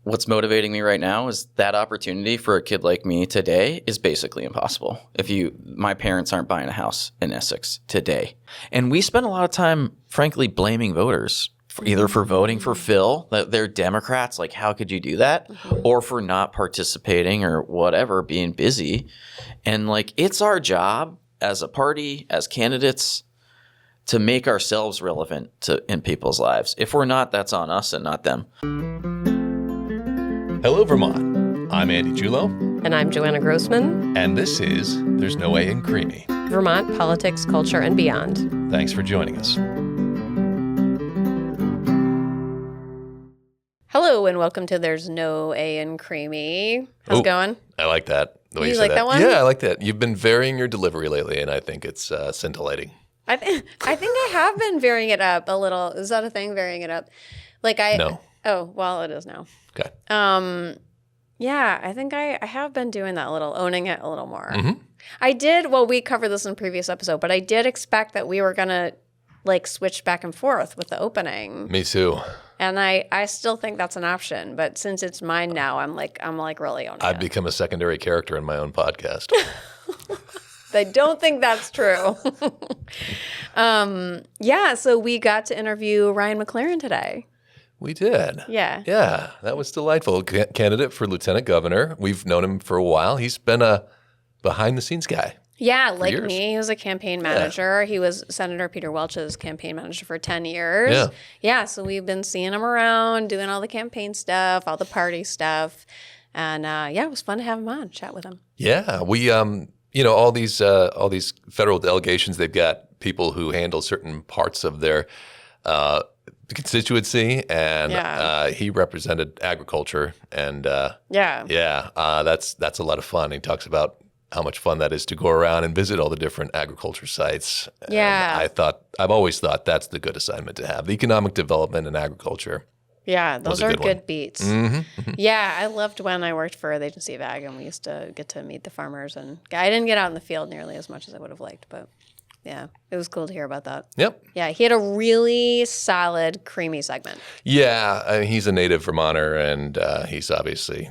what's motivating me right now is that opportunity for a kid like me today is basically impossible. My parents aren't buying a house in Essex today. And we spend a lot of time, frankly, blaming voters either for voting for Phil, that they're Democrats, like how could you do that? Or for not participating or whatever, being busy. And like, it's our job as a party, as candidates, to make ourselves relevant in people's lives. If we're not, that's on us and not them. Hello, Vermont. I'm Andy Julo. And I'm Joanna Grossman. And this is There's No Way in Creemee. Vermont, politics, culture, and beyond. Thanks for joining us. Hello, and welcome to There's No A in Creemee. How's it going? I like that. The way You you like said that one? Yeah, I like that. You've been varying your delivery lately, and I think it's scintillating. I think I have been varying it up a little. Is that a thing, varying it up? No. Oh, well, it is now. Okay. Yeah, I think I have been doing that a little, owning it a little more. Mm-hmm. I did, well, we covered this in a previous episode, but I did expect that we were going to like switch back and forth with the opening. Me too. And I still think that's an option, but since it's mine now, I'm like really owning it. I've become a secondary character in my own podcast. I don't think that's true. Yeah, so we got to interview Ryan McLaren today. We did. Yeah. Yeah, that was delightful. Candidate for lieutenant governor. We've known him for a while. He's been a behind-the-scenes guy. Yeah, like years. me. He was a campaign manager. Yeah. He was Senator Peter Welch's campaign manager for 10 years. Yeah. Yeah, so we've been seeing him around, doing all the campaign stuff, all the party stuff. And yeah, it was fun to have him on, chat with him. Yeah, we all these federal delegations, they've got people who handle certain parts of their constituency, and he represented agriculture, and that's a lot of fun. He talks about how much fun that is to go around and visit all the different agriculture sites. Yeah, and I've always thought that's the good assignment to have: the economic development and agriculture. Yeah, those are good beats. Mm-hmm. Yeah, I loved when I worked for the Agency of Ag, and we used to get to meet the farmers. And I didn't get out in the field nearly as much as I would have liked, but yeah, it was cool to hear about that. Yep. Yeah, he had a really solid Creemee segment. Yeah, I mean, he's a native Vermonter, and he's obviously,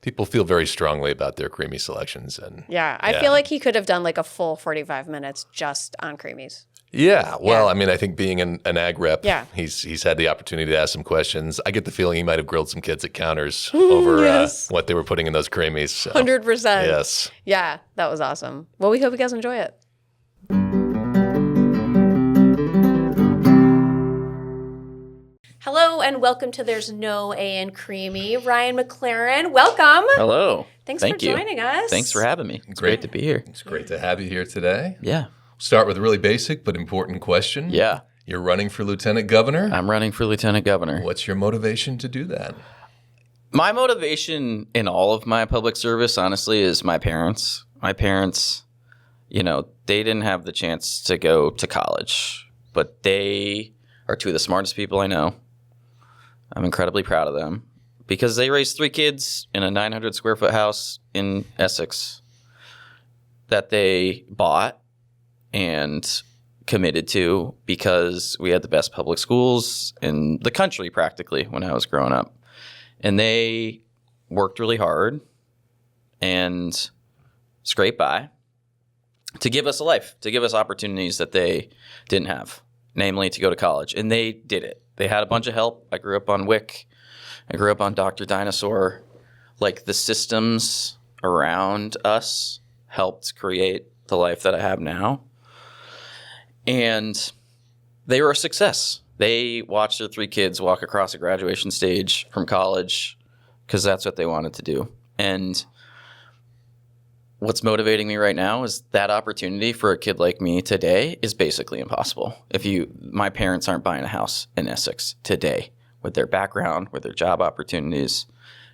people feel very strongly about their Creemee selections. And yeah, I feel like he could have done like a full 45 minutes just on Creemees. Yeah, well, I mean, I think being an ag rep, yeah. he's had the opportunity to ask some questions. I get the feeling he might have grilled some kids at counters over what they were putting in those Creemees. So. 100%. Yes. Yeah, that was awesome. Well, we hope you guys enjoy it. Hello and welcome to There's No A in Creemee. Ryan McLaren, welcome. Hello. Thank you. Joining us. Thanks for having me. It's great to be here. It's great to have you here today. Yeah. Start with a really basic but important question. Yeah. You're running for lieutenant governor? I'm running for lieutenant governor. What's your motivation to do that? My motivation in all of my public service, honestly, is my parents. My parents, they didn't have the chance to go to college, but they are two of the smartest people I know. I'm incredibly proud of them because they raised 3 kids in a 900 square foot house in Essex that they bought and committed to because we had the best public schools in the country practically when I was growing up. And they worked really hard and scraped by to give us a life, to give us opportunities that they didn't have, namely to go to college. And they did it. They had a bunch of help. I grew up on WIC. I grew up on Dr. Dinosaur. Like the systems around us helped create the life that I have now. And they were a success. They watched their 3 kids walk across a graduation stage from college because that's what they wanted to do. And what's motivating me right now is that opportunity for a kid like me today is basically impossible. My parents aren't buying a house in Essex today with their background, with their job opportunities.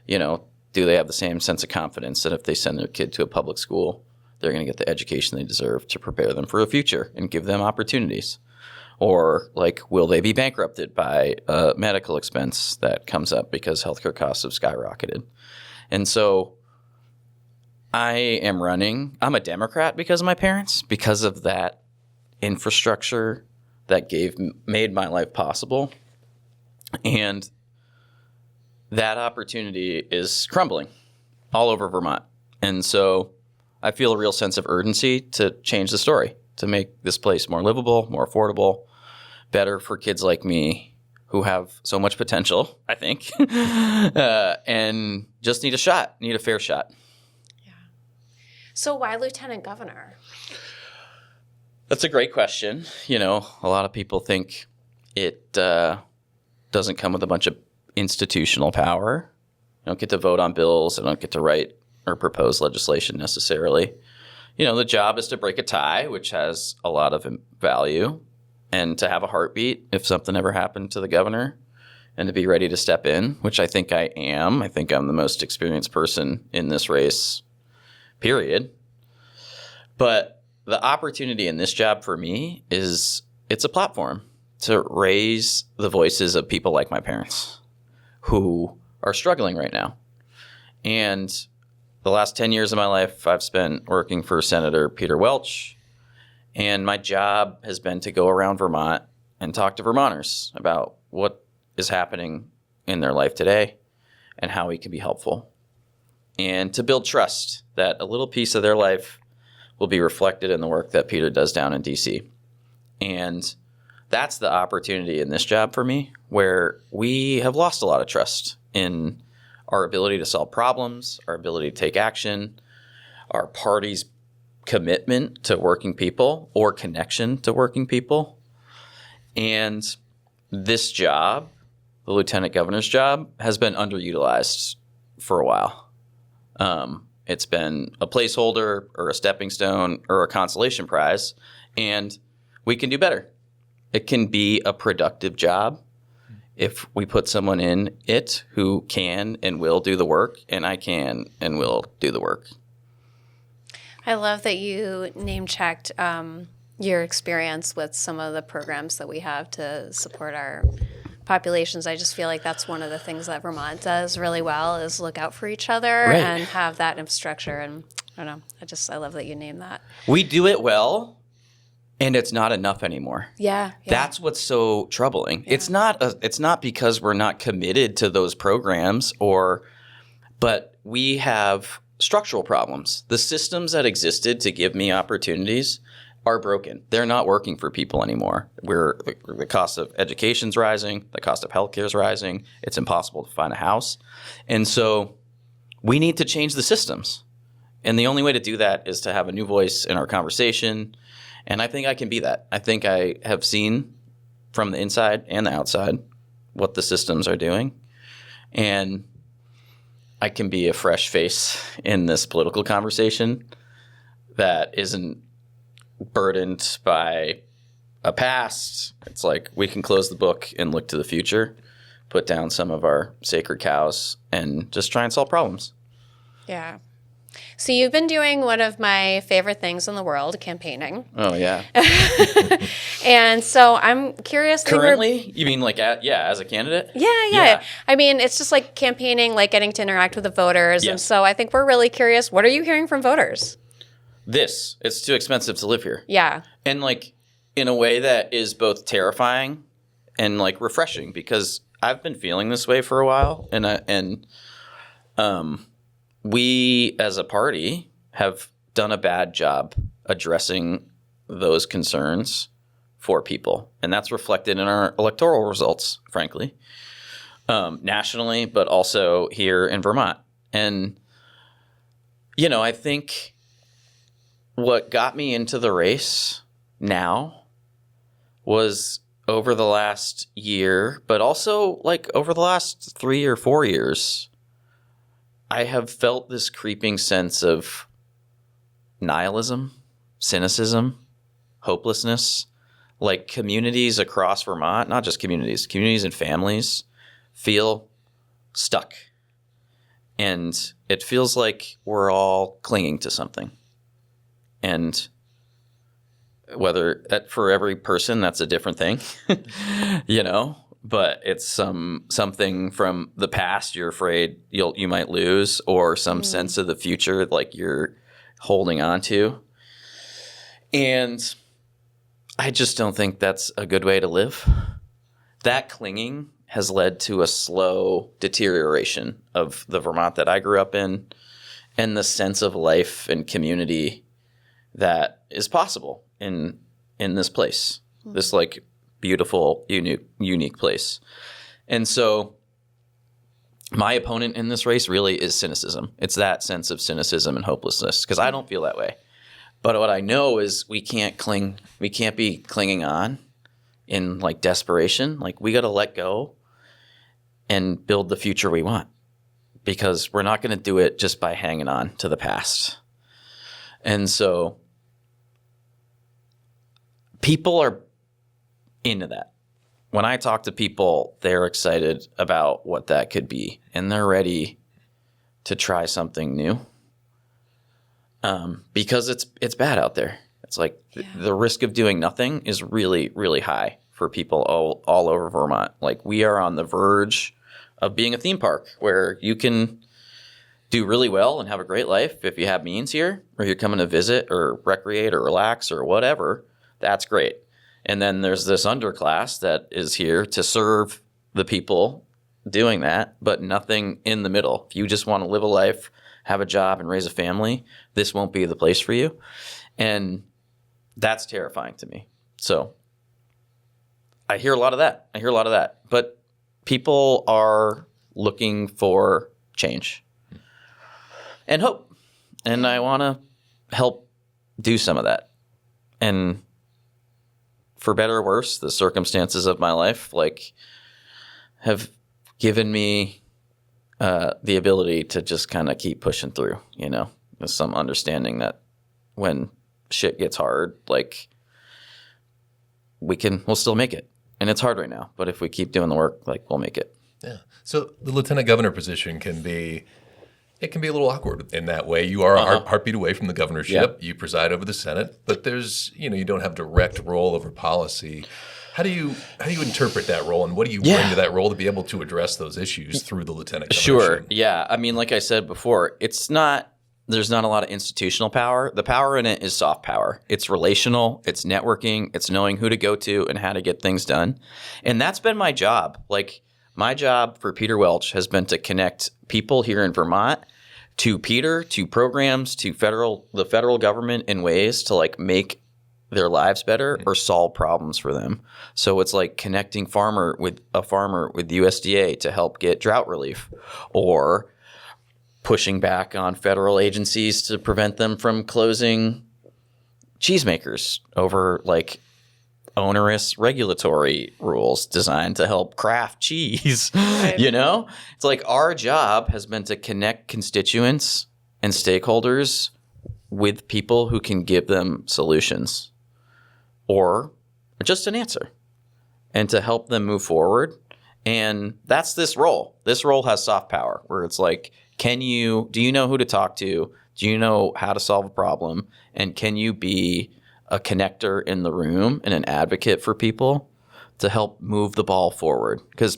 Do they have the same sense of confidence that if they send their kid to a public school, they're going to get the education they deserve to prepare them for a future and give them opportunities? Or, will they be bankrupted by a medical expense that comes up because healthcare costs have skyrocketed? And so I am running. I'm a Democrat because of my parents, because of that infrastructure that made my life possible. And that opportunity is crumbling all over Vermont. And so I feel a real sense of urgency to change the story, to make this place more livable, more affordable, better for kids like me who have so much potential, I think, and just need a fair shot. Yeah. So why lieutenant governor? That's a great question. You know, a lot of people think it doesn't come with a bunch of institutional power. I don't get to vote on bills. I don't get to write or propose legislation necessarily. You know, the job is to break a tie, which has a lot of value, and to have a heartbeat if something ever happened to the governor, and to be ready to step in, which I think I am. I think I'm the most experienced person in this race, period. But the opportunity in this job for me is it's a platform to raise the voices of people like my parents who are struggling right now. And the last 10 years of my life, I've spent working for Senator Peter Welch. And my job has been to go around Vermont and talk to Vermonters about what is happening in their life today and how we can be helpful. And to build trust that a little piece of their life will be reflected in the work that Peter does down in D.C. And that's the opportunity in this job for me, where we have lost a lot of trust in our ability to solve problems, our ability to take action, our party's commitment to working people or connection to working people. And this job, the lieutenant governor's job, has been underutilized for a while. It's been a placeholder or a stepping stone or a consolation prize, and we can do better. It can be a productive job if we put someone in it who can and will do the work, and I can and will do the work. I love that you name-checked your experience with some of the programs that we have to support our populations. I just feel like that's one of the things that Vermont does really well is look out for each other and have that infrastructure. And I don't know, I love that you named that. We do it well, and it's not enough anymore. Yeah. That's what's so troubling. Yeah. It's not because we're not committed to those programs, but we have structural problems. The systems that existed to give me opportunities are broken. They're not working for people anymore. The cost of education's rising. The cost of healthcare is rising. It's impossible to find a house. And so we need to change the systems. And the only way to do that is to have a new voice in our conversation. And I think I can be that. I think I have seen from the inside and the outside what the systems are doing. And I can be a fresh face in this political conversation that isn't burdened by a past. It's like we can close the book and look to the future, put down some of our sacred cows, and just try and solve problems. Yeah. So you've been doing one of my favorite things in the world, campaigning. Oh, yeah. And so I'm curious. Currently? You mean like, as a candidate? Yeah. I mean, it's just like campaigning, like getting to interact with the voters. Yes. And so I think we're really curious. What are you hearing from voters? It's too expensive to live here. Yeah. And like in a way that is both terrifying and like refreshing, because I've been feeling this way for a while. And we as a party have done a bad job addressing those concerns for people. And that's reflected in our electoral results, frankly, nationally, but also here in Vermont. And, you know, I think what got me into the race now was over the last year, but also like over the last 3 or 4 years, I have felt this creeping sense of nihilism, cynicism, hopelessness. Like communities across Vermont, not just communities and families feel stuck. And it feels like we're all clinging to something. And whether for every person, that's a different thing, you know, but it's something from the past you're afraid you might lose, or some sense of the future like you're holding on to. And I just don't think that's a good way to live. That clinging has led to a slow deterioration of the Vermont that I grew up in and the sense of life and community that is possible in this place, this like beautiful, unique place. And so my opponent in this race really is cynicism. It's that sense of cynicism and hopelessness, because I don't feel that way. But what I know is we can't be clinging on in like desperation. Like we got to let go and build the future we want, because we're not going to do it just by hanging on to the past. And so people are into that. When I talk to people, they're excited about what that could be, and they're ready to try something new. Because it's bad out there. It's like the risk of doing nothing is really, really high for people all over Vermont. Like we are on the verge of being a theme park where you can do really well and have a great life if you have means here, or you're coming to visit or recreate or relax or whatever. That's great. And then there's this underclass that is here to serve the people doing that, but nothing in the middle. If you just want to live a life, have a job, and raise a family, this won't be the place for you. And that's terrifying to me. So I hear a lot of that. But people are looking for change and hope. And I want to help do some of that. And for better or worse, the circumstances of my life have given me the ability to just kind of keep pushing through, with some understanding that when shit gets hard, we'll still make it. And it's hard right now, but if we keep doing the work, we'll make it. Yeah. So the lieutenant governor position can be a little awkward in that way. You are a heartbeat away from the governorship. Yeah. You preside over the Senate, but there's, you don't have direct role over policy. How do you interpret that role, and what do you bring to that role to be able to address those issues through the lieutenant governorship? Sure. Yeah. I mean, like I said before, there's not a lot of institutional power. The power in it is soft power. It's relational, it's networking, it's knowing who to go to and how to get things done. And that's been my job. My job for Peter Welch has been to connect people here in Vermont to Peter, to programs, to the federal government in ways to make their lives better or solve problems for them. So it's like connecting a farmer with USDA to help get drought relief, or pushing back on federal agencies to prevent them from closing cheesemakers over onerous regulatory rules designed to help craft cheese. Right. It's like our job has been to connect constituents and stakeholders with people who can give them solutions or just an answer, and to help them move forward. And that's this role. This role has soft power, where it's like, do you know who to talk to? Do you know how to solve a problem? And can you be a connector in the room and an advocate for people to help move the ball forward? Because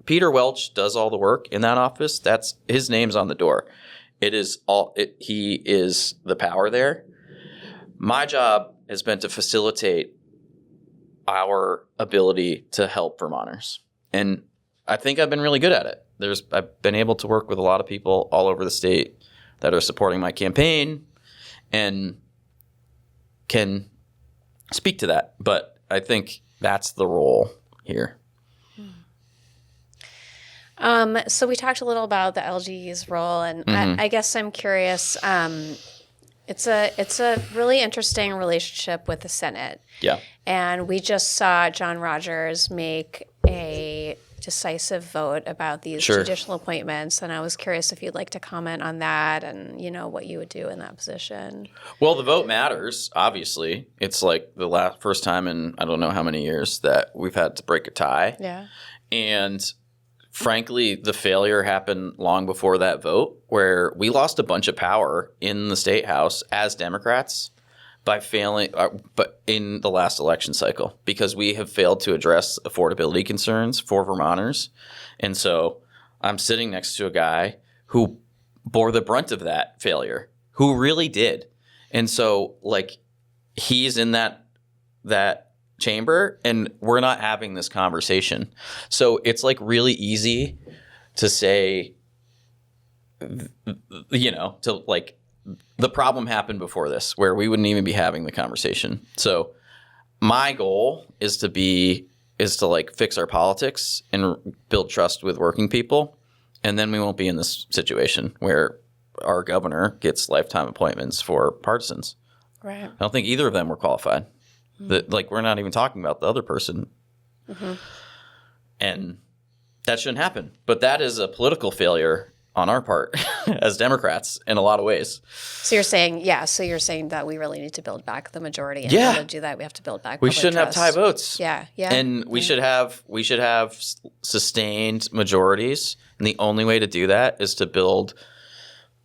Peter Welch does all the work in that office. That's his name's on the door. He is the power there. My job has been to facilitate our ability to help Vermonters. And I think I've been really good at it. I've been able to work with a lot of people all over the state that are supporting my campaign and can speak to that. But I think that's the role here. So we talked a little about the LG's role, and I guess I'm curious. It's a really interesting relationship with the Senate. Yeah. And we just saw John Rogers make a decisive vote about these judicial appointments, and I was curious if you'd like to comment on that and, what you would do in that position. Well, the vote matters, obviously. It's the first time in I don't know how many years that we've had to break a tie. Yeah. And frankly, the failure happened long before that vote, where we lost a bunch of power in the state house as Democrats by failing, but in the last election cycle, because we have failed to address affordability concerns for Vermonters. And so I'm sitting next to a guy who bore the brunt of that failure, who really did. And so he's in that chamber and we're not having this conversation. So it's like really easy to say, to like the problem happened before this where we wouldn't even be having the conversation. So my goal is to like fix our politics and build trust with working people. And then we won't be in this situation where our governor gets lifetime appointments for partisans. Right. I don't think either of them were qualified. Like we're not even talking about the other person. And that shouldn't happen. But that is a political failure on our part as Democrats in a lot of ways. So you're saying, that we really need to build back the majority. And Yeah. to do that, we have to build back We public shouldn't have trust. tie votes. Yeah. And we should have sustained majorities. And the only way to do that is to build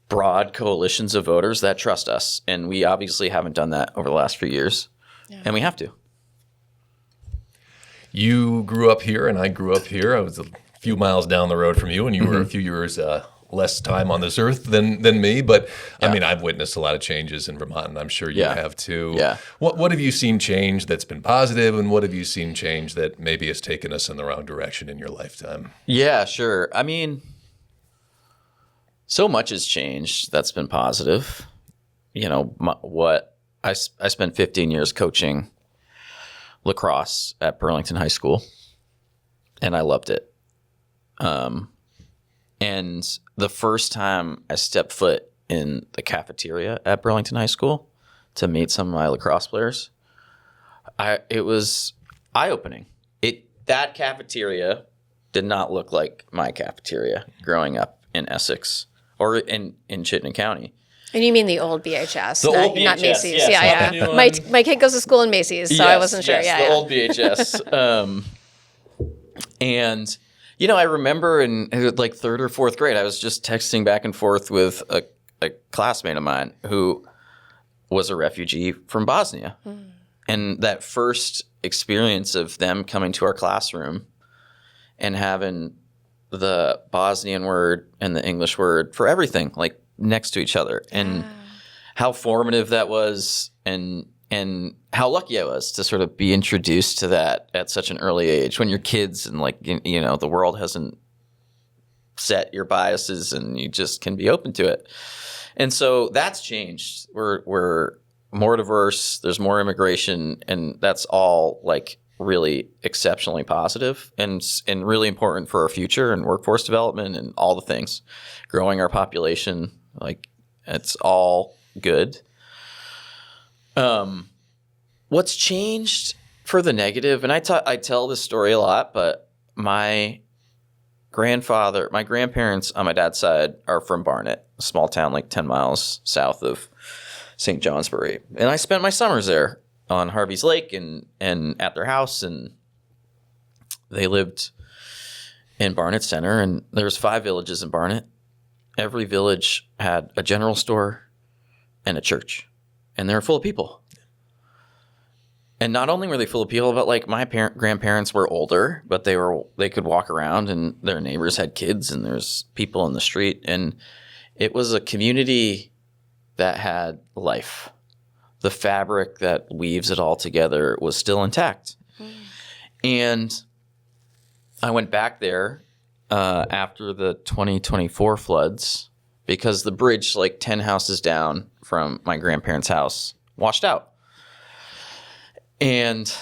broad coalitions of voters that trust us. And we obviously haven't done that over the last few years. Yeah. And we have to. You grew up here and I grew up here. I was a few miles down the road from you, and you were a few years less time on this earth than me. But I mean, I've witnessed a lot of changes in Vermont, and I'm sure you have too. Yeah. What have you seen change that's been positive, and what have you seen change that maybe has taken us in the wrong direction in your lifetime? Yeah, sure. I mean, so much has changed that's been positive. I spent 15 years coaching lacrosse at Burlington High School, and I loved it. And the first time I stepped foot in the cafeteria at Burlington High School to meet some of my lacrosse players, it was eye-opening. That cafeteria did not look like my cafeteria growing up in Essex or in Chittenden County. And you mean the old BHS, old not BHS, Macy's. yes, Yeah. My kid goes to school in Macy's, so I wasn't sure. Yes, the old BHS. And I remember in like third or fourth grade, I was just texting back and forth with a classmate of mine who was a refugee from Bosnia. And that first experience of them coming to our classroom and having the Bosnian word and the English word for everything, like next to each other, and how formative that was, and how lucky I was to sort of be introduced to that at such an early age when you're kids and like, the world hasn't set your biases and you just can be open to it. And so that's changed. We're more diverse. There's more immigration, and that's all like really exceptionally positive and really important for our future and workforce development and all the things. Growing our population, like it's all good. What's changed for the negative, and I tell this story a lot, but my grandparents on my dad's side are from Barnet, a small town like 10 miles south of St. Johnsbury. And I spent my summers there on Harvey's Lake and at their house, and they lived in Barnet Center, and there's 5 villages in Barnet. Every village had a general store and a church, and they were full of people. And not only were they full of people, but like my grandparents were older, but they could walk around, and their neighbors had kids, and there's people in the street, and it was a community that had life. The fabric that weaves it all together was still intact. And I went back there after the 2024 floods because the bridge, like 10 houses down from my grandparents' house, washed out. And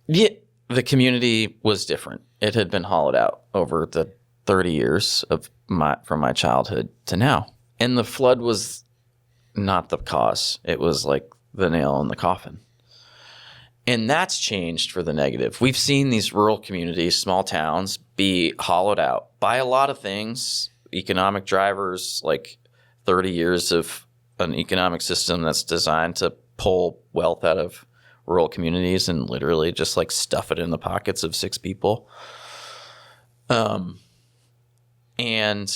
the community was different. It had been hollowed out over the 30 years from my childhood to now. And the flood was not the cause. It was like the nail in the coffin. And that's changed for the negative. We've seen these rural communities, small towns, be hollowed out by a lot of things. Economic drivers, like 30 years of an economic system that's designed to pull wealth out of rural communities and literally just like stuff it in the pockets of 6 people. And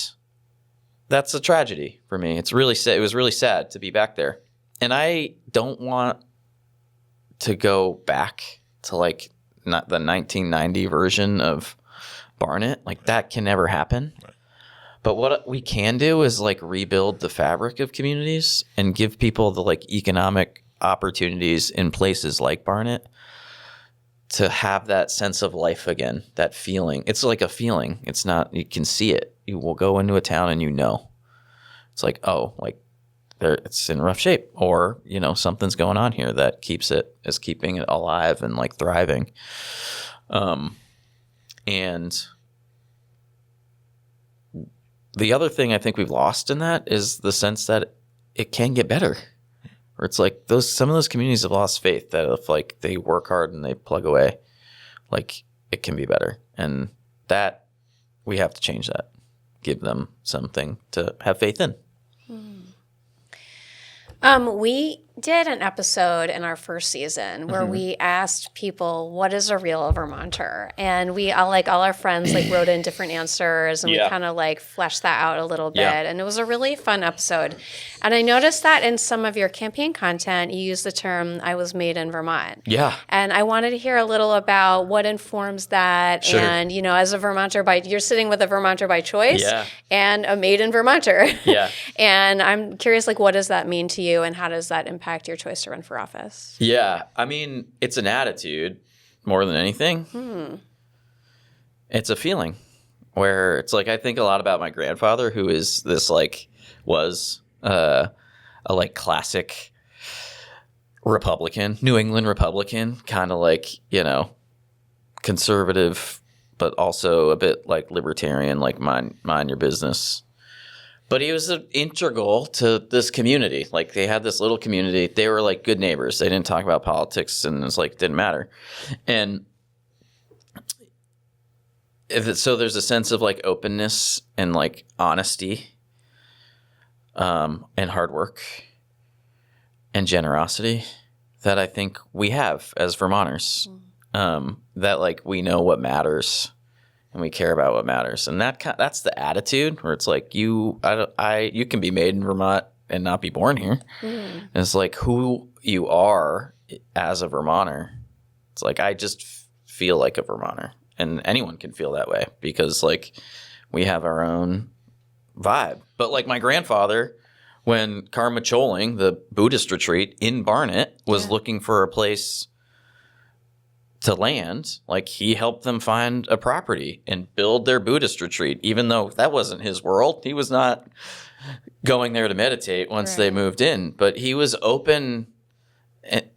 that's a tragedy for me. It's really sad. It was really sad to be back there. And I don't want to go back to like not the 1990 version of Barnet. Like that can never happen. Right. But what we can do is like rebuild the fabric of communities and give people the like economic opportunities in places like Barnet to have that sense of life again, that feeling. It's like a feeling. It's not, you can see it. You will go into a town and it's like, oh, like it's in rough shape, or, something's going on here that is keeping it alive and like thriving. And the other thing I think we've lost in that is the sense that it can get better. Or it's like some of those communities have lost faith that if like they work hard and they plug away, like it can be better. And that we have to change that. Give them something to have faith in. We did an episode in our first season where we asked people, what is a real Vermonter? And we all our friends wrote in different answers, and we kind of fleshed that out a little bit. Yeah. And it was a really fun episode. And I noticed that in some of your campaign content, you use the term, I was made in Vermont. Yeah. And I wanted to hear a little about what informs that. Sure. And, as a Vermonter you're sitting with a Vermonter by choice and a made in Vermonter. Yeah. And I'm curious, what does that mean to you, and how does that impact your choice to run for office? Yeah. I mean, it's an attitude more than anything. It's a feeling where it's I think a lot about my grandfather, who is this was a classic Republican, New England Republican, kind of conservative, but also a bit libertarian, mind your business. But he was integral to this community. They had this little community. They were good neighbors. They didn't talk about politics, and it's didn't matter. And so there's a sense of openness and honesty, and hard work and generosity that I think we have as Vermonters. That we know what matters. And we care about what matters, and that's the attitude where it's you can be made in Vermont and not be born here. And it's who you are as a Vermonter. It's I just feel like a Vermonter, and anyone can feel that way because we have our own vibe. But my grandfather, when Karma Choling, the Buddhist retreat in Barnet, was looking for a place to land, he helped them find a property and build their Buddhist retreat, even though that wasn't his world. He was not going there to meditate once they moved in, but he was open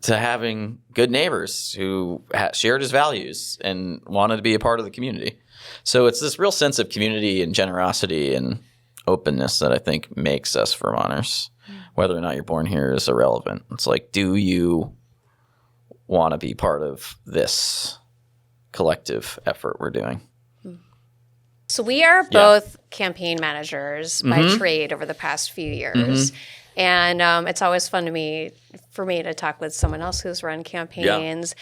to having good neighbors who shared his values and wanted to be a part of the community. So it's this real sense of community and generosity and openness that I think makes us Vermonters. Whether or not you're born here is irrelevant. It's do you want to be part of this collective effort we're doing? So we are both campaign managers by trade over the past few years. And it's always fun for me to talk with someone else who's run campaigns.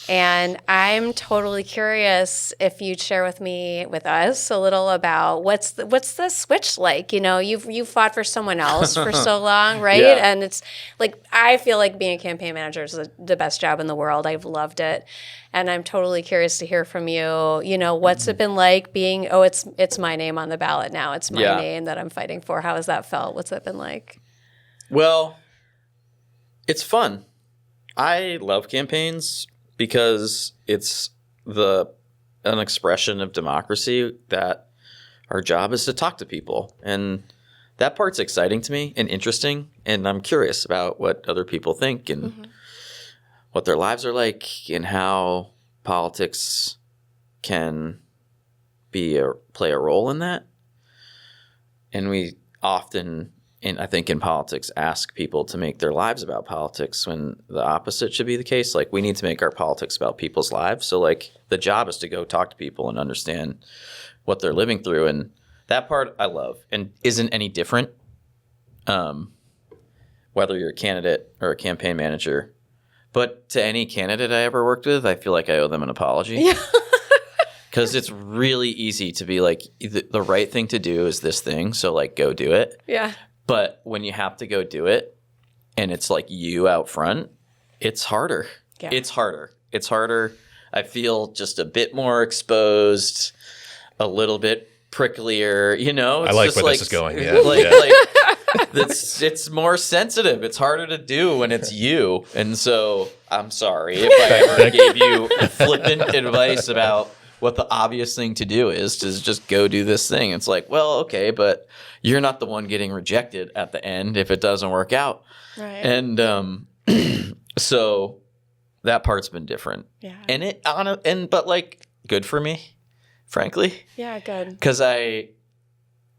And I'm totally curious if you'd share with us a little about what's the switch like. You've fought for someone else for so long, right? And it's I feel like being a campaign manager is the best job in the world. I've loved it. And I'm totally curious to hear from you. What's it been like being, it's my name on the ballot now. It's my name that I'm fighting for. How has that felt? What's that been like? Well, it's fun. I love campaigns because it's an expression of democracy that our job is to talk to people. And that part's exciting to me and interesting. And I'm curious about what other people think and what their lives are like and how politics can play a role in that. And we often, and I think in politics, ask people to make their lives about politics when the opposite should be the case. We need to make our politics about people's lives. So the job is to go talk to people and understand what they're living through. And that part I love and isn't any different whether you're a candidate or a campaign manager. But to any candidate I ever worked with, I feel like I owe them an apology. Yeah. Because it's really easy to be the right thing to do is this thing. So go do it. Yeah. But when you have to go do it and it's you out front, it's harder. Yeah. It's harder. I feel just a bit more exposed, a little bit pricklier, It's I like just where this is going. Yeah. it's more sensitive. It's harder to do when it's you. And so I'm sorry if I ever gave you flippant advice about what the obvious thing to do is to just go do this thing. It's like, well, okay, but you're not the one getting rejected at the end if it doesn't work out. Right. And so that part's been different. Yeah. But like good for me, frankly. Yeah, good. Because I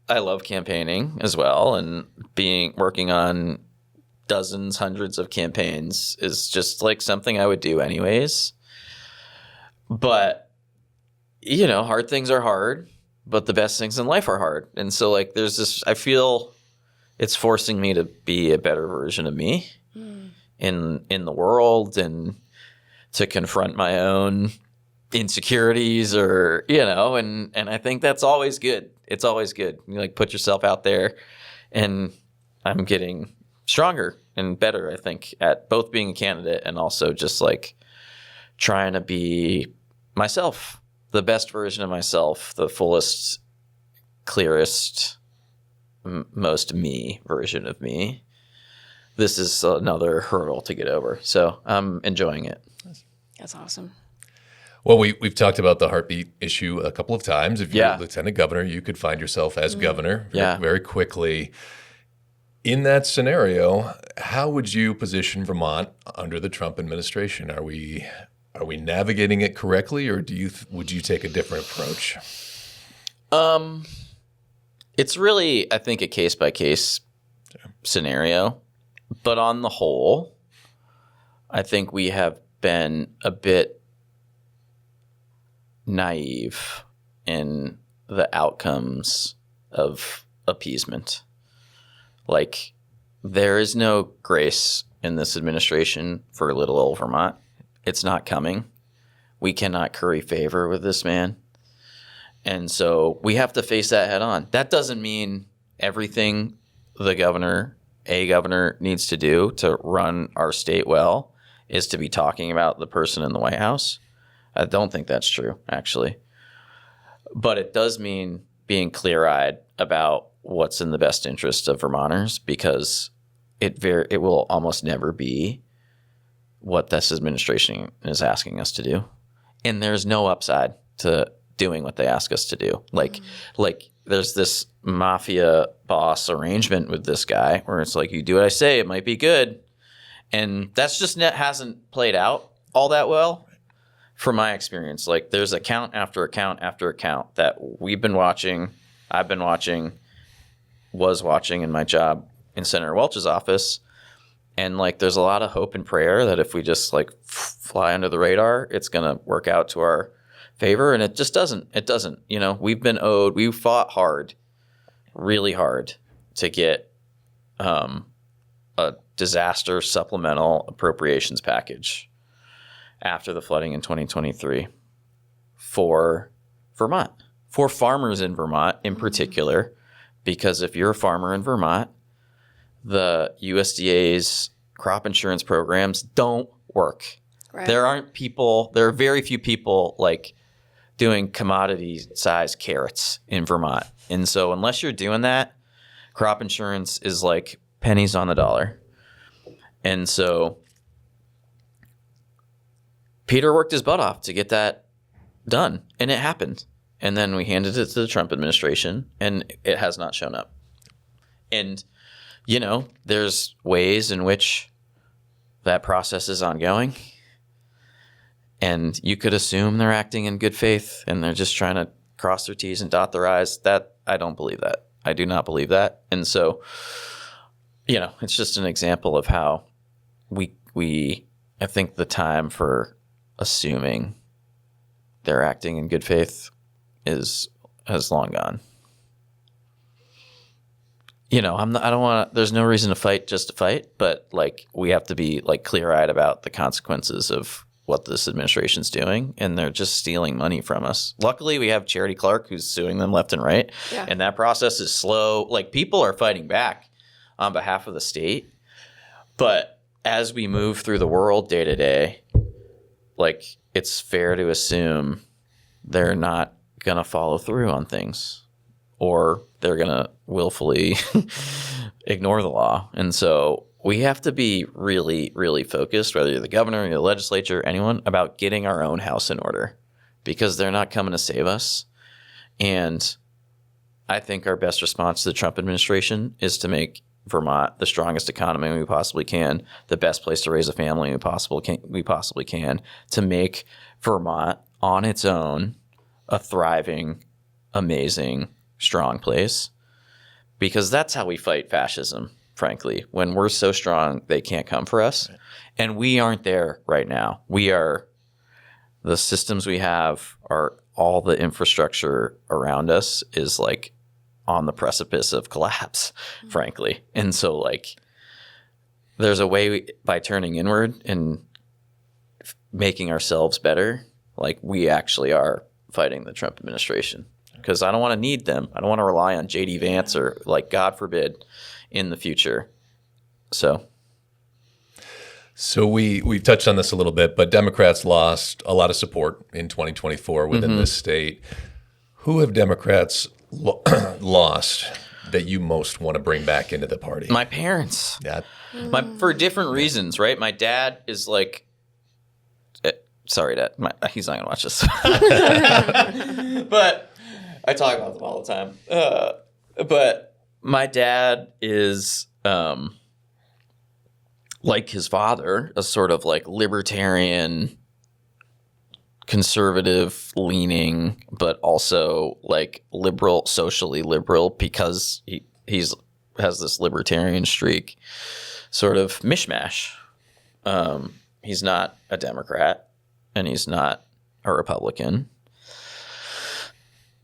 love campaigning as well, and working on dozens, hundreds of campaigns is just like something I would do anyways. But hard things are hard, but the best things in life are hard. And so like there's this, I feel it's forcing me to be a better version of me in the world, and to confront my own insecurities, or and I think that's always good. It's always good. You like put yourself out there, and I'm getting stronger and better, I think, at both being a candidate and also just like trying to be myself, the best version of myself, the fullest, clearest, most me version of me. This is another hurdle to get over. So I'm enjoying it. That's awesome. Well, we've talked about the heartbeat issue a couple of times. If you're lieutenant governor, you could find yourself as governor very quickly. In that scenario, how would you position Vermont under the Trump administration? Are we navigating it correctly, or would you take a different approach? It's really, I think, a case-by-case scenario. But on the whole, I think we have been a bit naive in the outcomes of appeasement. Like, there is no grace in this administration for little old Vermont. It's not coming. We cannot curry favor with this man. And so we have to face that head on. That doesn't mean everything a governor needs to do to run our state well is to be talking about the person in the White House. I don't think that's true, actually. But it does mean being clear-eyed about what's in the best interest of Vermonters, because it will almost never be what this administration is asking us to do. And there's no upside to doing what they ask us to do. Like there's this mafia boss arrangement with this guy where it's like, you do what I say, it might be good. And that's just hasn't played out all that well from my experience. Like, there's account after account after account that we've been watching, I've been watching, was watching in my job in Senator Welch's office. And like, there's a lot of hope and prayer that if we just like fly under the radar, it's going to work out to our favor. And it just doesn't. It doesn't. We've fought hard, really hard, to get a disaster supplemental appropriations package after the flooding in 2023 for Vermont, for farmers in Vermont in particular, because if you're a farmer in Vermont, the USDA's crop insurance programs don't work. Right. There are very few people like doing commodity size carrots in Vermont. And so unless you're doing that, crop insurance is like pennies on the dollar. And so Peter worked his butt off to get that done, and it happened. And then we handed it to the Trump administration, and it has not shown up. And, there's ways in which that process is ongoing. And you could assume they're acting in good faith and they're just trying to cross their T's and dot their I's. That I don't believe that. I do not believe that. And so, it's just an example of how I think the time for assuming they're acting in good faith has long gone. There's no reason to fight just to fight, but like, we have to be like clear-eyed about the consequences of what this administration's doing, and they're just stealing money from us. Luckily, we have Charity Clark who's suing them left and right, and that process is slow. Like, people are fighting back on behalf of the state, but as we move through the world day to day, like, it's fair to assume they're not gonna follow through on things, or they're gonna willfully ignore the law. And so we have to be really, really focused, whether you're the governor, you're the legislature, anyone, about getting our own house in order, because they're not coming to save us. And I think our best response to the Trump administration is to make Vermont the strongest economy we possibly can, the best place to raise a family we possibly can, to make Vermont on its own a thriving, amazing, strong place. Because that's how we fight fascism, frankly. When we're so strong, they can't come for us. Right. And we aren't there right now. The systems we have are, all the infrastructure around us is like on the precipice of collapse, frankly. And so like there's a way by turning inward and making ourselves better, like we actually are fighting the Trump administration. Because I don't want to need them. I don't want to rely on J.D. Vance or, like, God forbid, in the future. So we've touched on this a little bit, but Democrats lost a lot of support in 2024 within this state. Who have Democrats lost that you most want to bring back into the party? My parents. Yeah. For different reasons, right? My dad is like, sorry, Dad. He's not going to watch this. But I talk about them all the time. But my dad is, like his father, a sort of like libertarian, conservative leaning, but also like liberal, socially liberal, because he's has this libertarian streak, sort of mishmash. He's not a Democrat and he's not a Republican.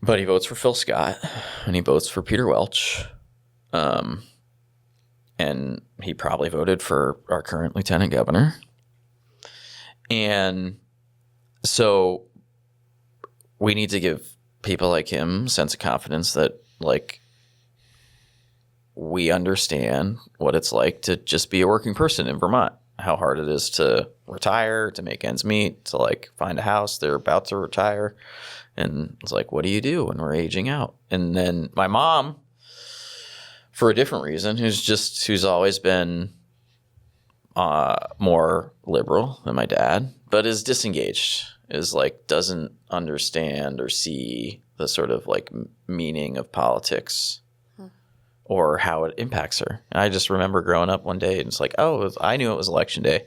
But he votes for Phil Scott, and he votes for Peter Welch, and he probably voted for our current lieutenant governor. And so we need to give people like him a sense of confidence that, like, we understand what it's like to just be a working person in Vermont, how hard it is to retire, to make ends meet, to, like, find a house. They're about to retire. And it's like, what do you do when we're aging out? And then my mom, for a different reason, who's always been more liberal than my dad, but is disengaged, is like doesn't understand or see the sort of like meaning of politics or how it impacts her. And I just remember growing up one day and it's like, I knew it was election day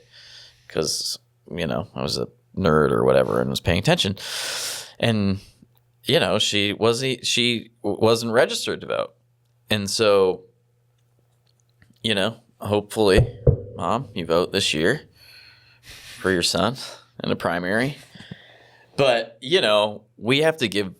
because, I was a nerd or whatever and was paying attention. And, she wasn't registered to vote. And so, hopefully, Mom, you vote this year for your son in a primary. But, we have to give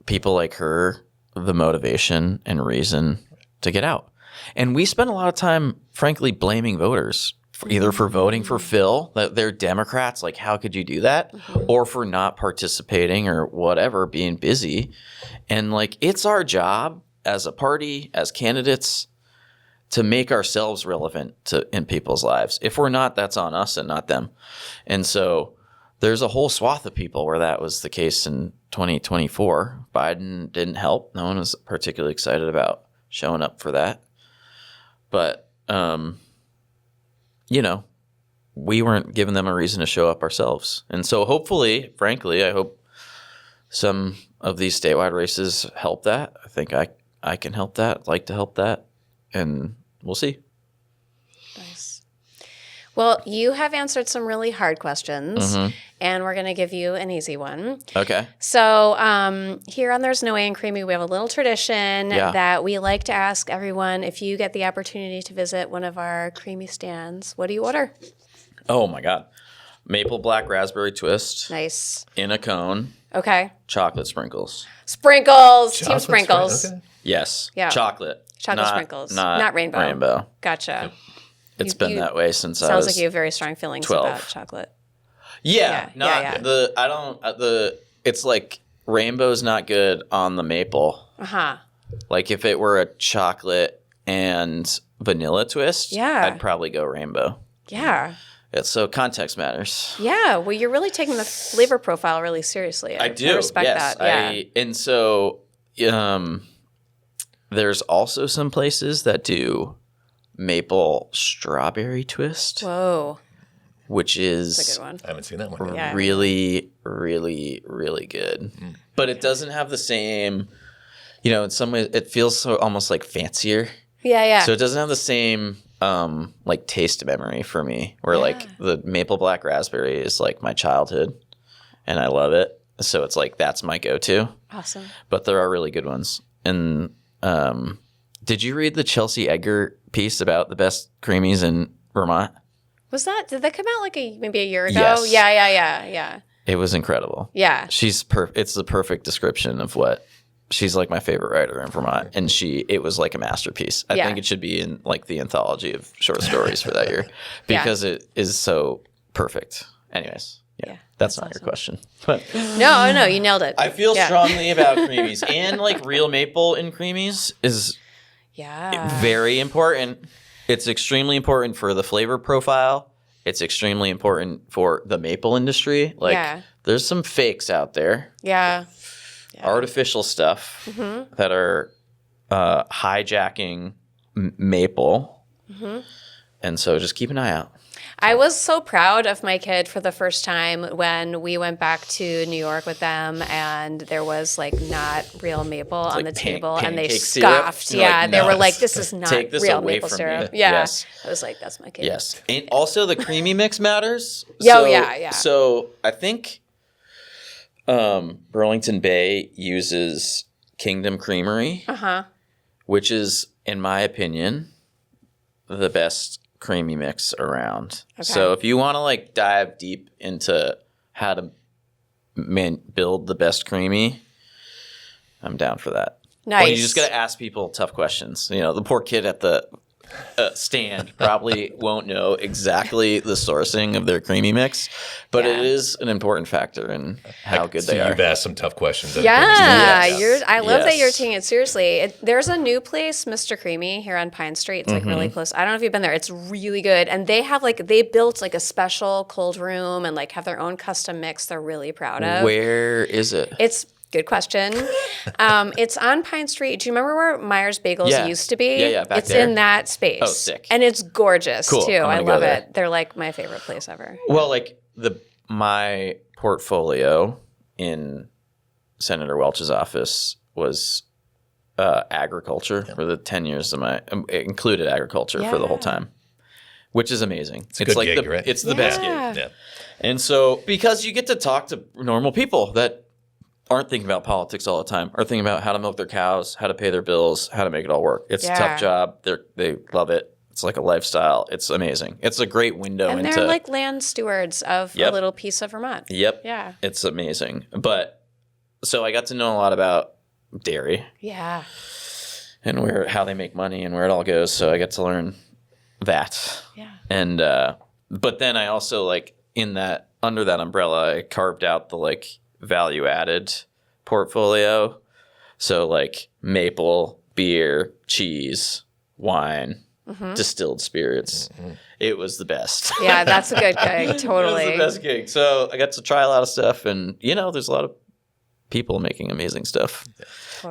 people like her the motivation and reason to get out. And we spend a lot of time, frankly, blaming voters. Either for voting for Phil, that they're Democrats, like how could you do that? Or for not participating or whatever, being busy. And like it's our job as a party, as candidates, to make ourselves relevant in people's lives. If we're not, that's on us and not them. And so there's a whole swath of people where that was the case in 2024. Biden didn't help. No one was particularly excited about showing up for that. But we weren't giving them a reason to show up ourselves. And so hopefully, frankly, I hope some of these statewide races help that. I think I can help that, like to help that, and we'll see. Nice. Well, you have answered some really hard questions, and we're going to give you an easy one. Okay. So here on There's No Way in Creemee, we have a little tradition that we like to ask everyone, if you get the opportunity to visit one of our Creemee stands, what do you order? Oh, my God. Maple black raspberry twist. Nice. In a cone. Okay. Chocolate sprinkles. Sprinkles. Team sprinkles. Okay. Yes. Yeah. Chocolate. Sprinkles. Not rainbow. Rainbow. Gotcha. It's been that way since I was Sounds like you have very strong feelings 12. about chocolate. Yeah. It's like rainbow's not good on the maple. Uh-huh. Like if it were a chocolate and vanilla twist, I'd probably go rainbow. Yeah. So context matters. Yeah. Well, you're really taking the flavor profile really seriously. I do. I respect that. Yeah. And so there's also some places that do maple strawberry twist, Whoa. which is That's a good one. I haven't seen that one. Yeah. really, really, really good. But it doesn't have the same, in some ways, it feels so almost like fancier. Yeah. So it doesn't have the same like taste memory for me, where like the maple black raspberry is like my childhood and I love it. So it's like that's my go-to. Awesome. But there are really good ones. And did you read the Chelsea Edgar piece about the best Creemees in Vermont? Did that come out like maybe a year ago? Yes. Yeah. It was incredible. Yeah. It's the perfect description of what she's like, my favorite writer in Vermont, and it was like a masterpiece. I think it should be in like the anthology of short stories for that year because it is so perfect. Anyways, that's not awesome. your question. But No, you nailed it. I feel strongly about Creemees, and like real maple in Creemees is very important. It's extremely important for the flavor profile. It's extremely important for the maple industry. Like there's some fakes out there. Yeah. Artificial stuff that are hijacking maple. And so just keep an eye out. I was so proud of my kid for the first time when we went back to New York with them and there was like not real maple on the table and they scoffed. Like, they were like, this is not take this real away maple from syrup. me. Yeah. Yes. I was like, that's my kid. Yes. And also the creamy mix matters. Yeah. So I think Burlington Bay uses Kingdom Creamery, which is, in my opinion, the best creamy mix around. Okay. So if you want to like dive deep into how to build the best creamy, I'm down for that. Nice. Well, you just got to ask people tough questions. The poor kid at the stand probably won't know exactly the sourcing of their creamy mix, but it is an important factor in how good they are. You've asked some tough questions. I love that you're taking it seriously. There's a new place, Mr. Creemee, here on Pine Street. It's like really close. I don't know if you've been there. It's really good, and they have they built like a special cold room and like have their own custom mix. They're really proud of. Where is it? It's good question. It's on Pine Street. Do you remember where Myers Bagels used to be? Yeah, back it's there. in that space. Oh, sick. And it's gorgeous, cool. too. I love it. They're like my favorite place ever. Well, like my portfolio in Senator Welch's office was agriculture for the 10 years of it included agriculture for the whole time, which is amazing. It's a good gig, right? It's the best gig. Yeah. And so because you get to talk to normal people that aren't thinking about politics all the time, are thinking about how to milk their cows, how to pay their bills, how to make it all work. It's a tough job. They love it. It's like a lifestyle. It's amazing. It's a great window into... And they're like land stewards of a little piece of Vermont. Yep. Yeah. It's amazing. But so I got to know a lot about dairy. Yeah. And how they make money and where it all goes. So I got to learn that. Yeah. And but then I also under that umbrella, I carved out the value added portfolio. So maple, beer, cheese, wine, distilled spirits. It was the best. Yeah, that's a good gig. Totally. It was the best gig. So I got to try a lot of stuff, and there's a lot of people making amazing stuff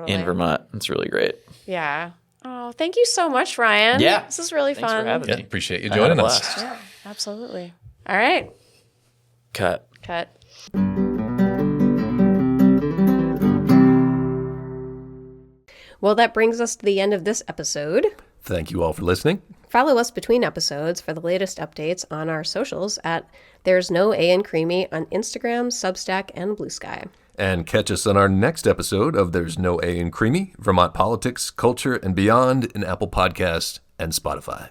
in Vermont. It's really great. Yeah. Oh, thank you so much, Ryan. Yeah. This is really Thanks fun. for having me. Appreciate you joining us. Yeah, absolutely. All right. Cut. Well, that brings us to the end of this episode. Thank you all for listening. Follow us between episodes for the latest updates on our socials at There's No A in Creemee on Instagram, Substack, and Blue Sky. And catch us on our next episode of There's No A in Creemee, Vermont Politics, Culture, and Beyond in Apple Podcasts and Spotify.